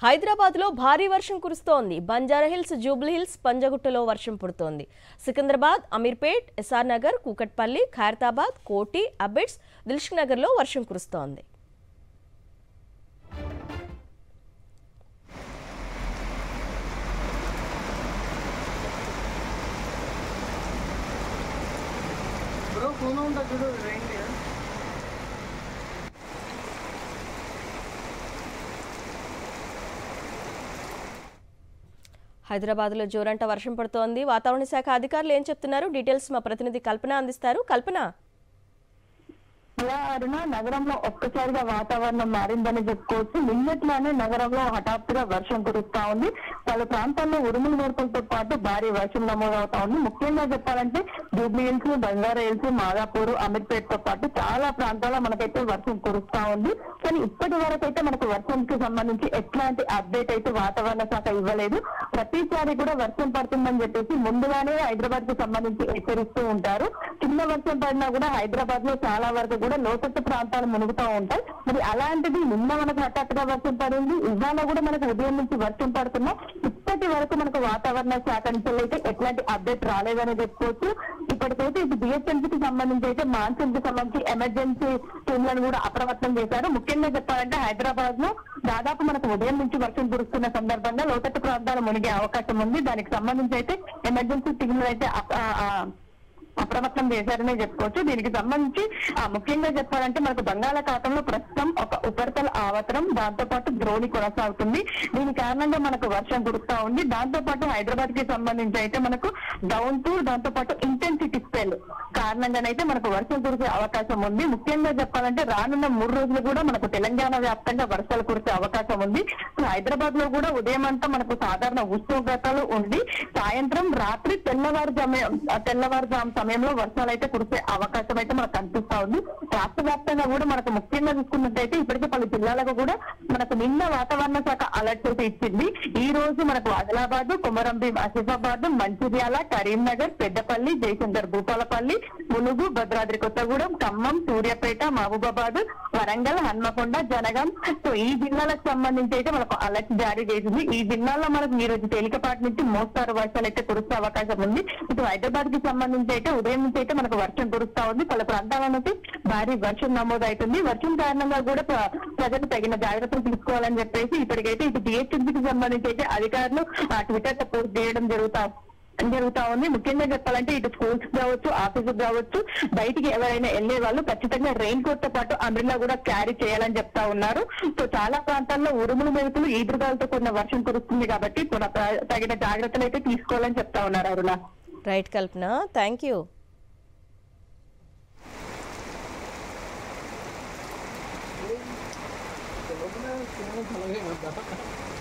హైదరాబాద్లో భారీ వర్షం కురుస్తోంది. బంజారాహిల్స్, జూబ్లీహిల్స్, పంజగుట్టలో వర్షం పడుతోంది. సికింద్రాబాద్, అమీర్పేట్, ఎస్ఆర్ నగర్, కూకట్పల్లి, ఖైరతాబాద్, కోటి, అబిడ్స్, దిల్సుఖ్ నగర్లో వర్షం కురుస్తోంది. హైదరాబాద్లో జోరంట వర్షం పడుతోంది. వాతావరణ శాఖ అధికారులు ఏం చెప్తున్నారు? డీటెయిల్స్ మా ప్రతినిధి కల్పన అందిస్తారు. కల్పన, అరుణ, నగరంలో ఒక్కసారిగా వాతావరణం మారిందని చెప్పుకోవచ్చు. నిన్నట్లానే నగరంలో హఠాత్తుగా వర్షం కురుస్తా ఉంది. పలు ప్రాంతాల్లో ఉరుములు మెరుపులతో పాటు భారీ వర్షం నమోదవుతా ఉంది. ముఖ్యంగా చెప్పాలంటే జూబ్లీహిల్స్, బంజారాహిల్స్, మాదాపూర్, అమీర్పేట్ తో పాటు చాలా ప్రాంతాల్లో మనకైతే వర్షం కురుస్తా ఉంది. కానీ ఇప్పటి వరకు అయితే మనకు వర్షంకి సంబంధించి ఎట్లాంటి అప్డేట్ అయితే వాతావరణ శాఖ ఇవ్వలేదు. ప్రతిసారి కూడా వర్షం పడుతుందని చెప్పేసి ముందుగానే హైదరాబాద్ కు సంబంధించి హెచ్చరిస్తూ ఉంటారు. చిన్న వర్షం పడినా కూడా హైదరాబాద్ లో చాలా వరకు కూడా లోతట్టు ప్రాంతాలు మునుగుతూ ఉంటాయి. మరి అలాంటిది నిన్న మనకు హఠాత్తుగా వర్షం పడింది. ఇవాళ కూడా మనకు ఉదయం నుంచి వర్షం పడుతున్నా ఇప్పటి వరకు మనకు వాతావరణ శాఖ నుంచి అయితే ఎట్లాంటి అప్డేట్ రాలేదని చెప్పుకోవచ్చు. ఇప్పటికైతే ఇది బిహెచ్ఎంసీకి సంబంధించి అయితే మాన్సూన్ కి సంబంధించి ఎమర్జెన్సీ టీంలను కూడా అప్రమత్తం చేశారు. ముఖ్యంగా చెప్పాలంటే హైదరాబాద్ లో దాదాపు మనకు ఉదయం నుంచి వర్షం కురుస్తున్న సందర్భంగా లోతట్టు ప్రాంతాలు మునిగే అవకాశం ఉంది. దానికి సంబంధించి అయితే ఎమర్జెన్సీ టీంలు అయితే అప్రమత్తం చేశారనే చెప్పుకోవచ్చు. దీనికి సంబంధించి ముఖ్యంగా చెప్పాలంటే మనకు బంగాళాఖాతంలో ప్రస్తుతం ఒక ఉపరితల ఆవర్తనం, దాంతో పాటు ద్రోణి కొనసాగుతుంది. దీని కారణంగా మనకు వర్షం కురుస్తా ఉంది. దాంతో పాటు హైదరాబాద్ కి సంబంధించి అయితే మనకు డౌన్ టు, దాంతో పాటు ఇంటెన్సిటీ స్పెల్ కారణంగానైతే మనకు వర్షం కురిసే అవకాశం ఉంది. ముఖ్యంగా చెప్పాలంటే రానున్న 3 రోజులు కూడా మనకు తెలంగాణ వ్యాప్తంగా వర్షాలు కురిసే అవకాశం ఉంది. హైదరాబాద్ లో కూడా ఉదయం అంతా మనకు సాధారణ ఉష్ణోగ్రతలు ఉండి సాయంత్రం, రాత్రి, తెల్లవారుజాము సమయంలో వర్షాలు అయితే కురిసే అవకాశం అయితే మనకు కనిపిస్తా ఉంది. రాష్ట్ర వ్యాప్తంగా కూడా మనకు ముఖ్యంగా చూసుకున్నట్టయితే ఇప్పటికే పలు జిల్లాలకు కూడా మనకు నిన్న వాతావరణ శాఖ అలర్ట్ అయితే ఇచ్చింది. ఈ రోజు మనకు ఆదిలాబాద్, కొమరంభీం, ఆసిఫాబాద్, మంచిర్యాల, కరీంనగర్, పెద్దపల్లి, జయశంకర్ భూపాలపల్లి, ములుగు, భద్రాద్రి కొత్తగూడెం, ఖమ్మం, సూర్యాపేట, మహబూబాబాద్, వరంగల్, హన్మకొండ, జనగాం, సో ఈ జిల్లాలకు సంబంధించి అయితే మనకు అలర్ట్ జారీ చేసింది. ఈ జిల్లాలో మనకు ఈ రోజు తేలికపాటి నుంచి మోస్తారు వర్షాలు అయితే కురిసే అవకాశం ఉంది. ఇటు హైదరాబాద్ కి సంబంధించి అయితే ఉదయం నుంచి అయితే మనకు వర్షం కురుస్తా ఉంది. పలు ప్రాంతాల నుంచి భారీ వర్షం నమోదవుతుంది. వర్షం కారణంగా కూడా ప్రజలు తగిన జాగ్రత్తలు తీసుకోవాలని చెప్పేసి ఇప్పటికైతే ఇటు జిహెచ్ఎంసీకి సంబంధించి అయితే అధికారులు ట్విట్టర్ లో పోస్ట్ చేయడం జరుగుతా ఉంది. ముఖ్యంగా చెప్పాలంటే ఇటు స్కూల్స్ కావచ్చు, ఆఫీసుకు కావచ్చు, బయటికి ఎవరైనా వెళ్లే వాళ్ళు ఖచ్చితంగా రెయిన్ కోట్ తో పాటు అంబ్రెల్లా కూడా క్యారీ చేయాలని చెప్తా ఉన్నారు. సో చాలా ప్రాంతాల్లో ఉరుములు మెరుపులు, ఈదురుగాలతో కూడిన వర్షం కురుస్తుంది కాబట్టి తగిన జాగ్రత్తలు అయితే తీసుకోవాలని చెప్తా ఉన్నారు. Aruna. Right Kalpana, thank you. Kalau benar, kita mau kalau yang apa?